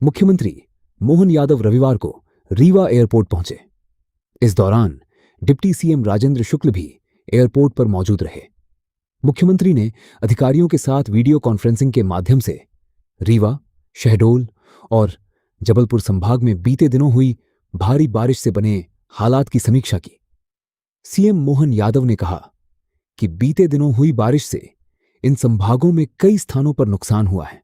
मुख्यमंत्री मोहन यादव रविवार को रीवा एयरपोर्ट पहुंचे। इस दौरान डिप्टी सीएम राजेंद्र शुक्ल भी एयरपोर्ट पर मौजूद रहे। मुख्यमंत्री ने अधिकारियों के साथ वीडियो कॉन्फ्रेंसिंग के माध्यम से रीवा, शहडोल और जबलपुर संभाग में बीते दिनों हुई भारी बारिश से बने हालात की समीक्षा की। सीएम मोहन यादव ने कहा कि बीते दिनों हुई बारिश से इन संभागों में कई स्थानों पर नुकसान हुआ है।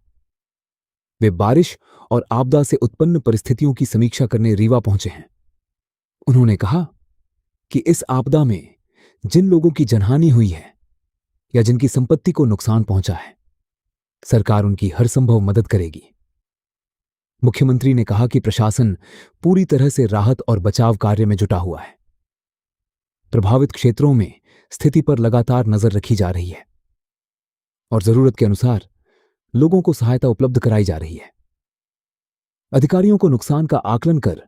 वे बारिश और आपदा से उत्पन्न परिस्थितियों की समीक्षा करने रीवा पहुंचे हैं। उन्होंने कहा कि इस आपदा में जिन लोगों की जनहानि हुई है या जिनकी संपत्ति को नुकसान पहुंचा है, सरकार उनकी हर संभव मदद करेगी। मुख्यमंत्री ने कहा कि प्रशासन पूरी तरह से राहत और बचाव कार्य में जुटा हुआ है। प्रभावित क्षेत्रों में स्थिति पर लगातार नजर रखी जा रही है और जरूरत के अनुसार लोगों को सहायता उपलब्ध कराई जा रही है। अधिकारियों को नुकसान का आकलन कर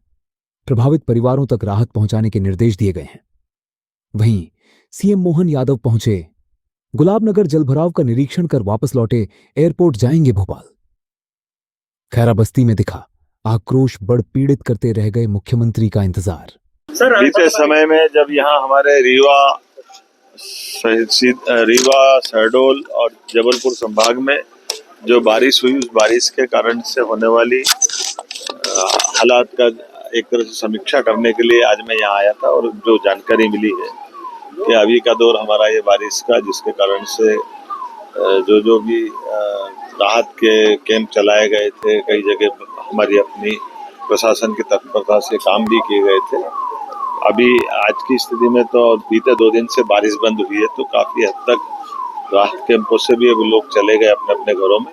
प्रभावित परिवारों तक राहत पहुंचाने के निर्देश दिए गए हैं। वहीं सीएम मोहन यादव पहुंचे गुलाबनगर जलभराव का निरीक्षण कर वापस लौटे एयरपोर्ट जाएंगे भोपाल। खैरा बस्ती में दिखा आक्रोश, बढ़ पीड़ित करते रह गए मुख्यमंत्री का इंतजार। बीते समय में जब यहाँ हमारे रीवा, शहडोल और जबलपुर संभाग में जो बारिश हुई, उस बारिश के कारण से होने वाली हालात का एक तरह से समीक्षा करने के लिए आज मैं यहाँ आया था। और जो जानकारी मिली है कि अभी का दौर हमारा ये बारिश का, जिसके कारण से जो भी राहत के कैंप चलाए गए थे, कई जगह हमारी अपनी प्रशासन की तत्परता से काम भी किए गए थे। अभी आज की स्थिति में तो बीते 2 दिन से बारिश बंद हुई है, तो काफी हद तक राहत कैंपों से भी अब लोग चले गए अपने अपने घरों में।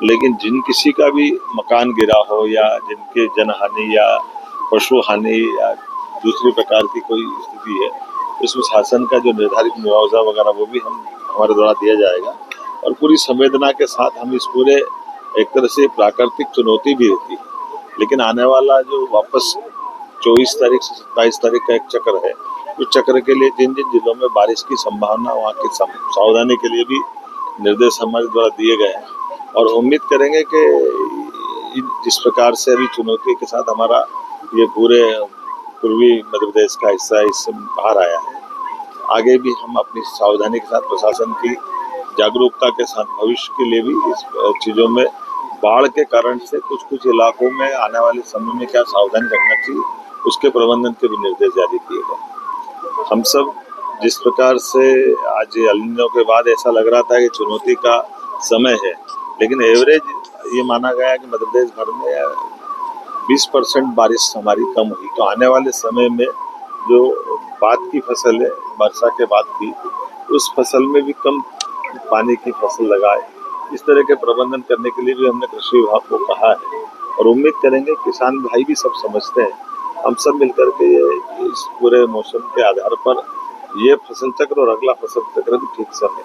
लेकिन जिन किसी का भी मकान गिरा हो या जिनके जनहानि या पशु हानि या दूसरी प्रकार की कोई स्थिति है, उसमें शासन का जो निर्धारित मुआवजा वगैरह वो भी हमारे द्वारा दिया जाएगा। और पूरी संवेदना के साथ हम इस पूरे एक तरह से प्राकृतिक चुनौती भी रहती है, लेकिन आने वाला जो वापस 24 तारीख से 27 तारीख का एक चक्र है, उस चक्र के लिए जिन जिन जिलों में बारिश की संभावना, वहाँ की सावधानी के लिए भी निर्देश हमारे द्वारा दिए गए हैं। और उम्मीद करेंगे कि जिस प्रकार से अभी चुनौती के साथ हमारा ये पूरे पूर्वी मध्य प्रदेश का हिस्सा इससे बाहर आया है, आगे भी हम अपनी सावधानी के साथ प्रशासन की जागरूकता के साथ भविष्य के लिए भी इस चीज़ों में बाढ़ के कारण से कुछ इलाकों में आने वाले समय में क्या सावधानी रखना चाहिए, उसके प्रबंधन के भी निर्देश जारी किए गए। हम सब जिस प्रकार से आज एल नीनो के बाद ऐसा लग रहा था कि चुनौती का समय है, लेकिन एवरेज ये माना गया कि मध्य प्रदेश भर में 20% बारिश हमारी कम हुई। तो आने वाले समय में जो बाद की फसल है, वर्षा के बाद की, उस फसल में भी कम पानी की फसल लगाए, इस तरह के प्रबंधन करने के लिए भी हमने कृषि विभाग को कहा है। और उम्मीद करेंगे किसान भाई भी सब समझते हैं, हम सब मिलकर के इस पूरे मौसम के आधार पर ये फसल चक्र और अगला फसल चक्र भी ठीक समय।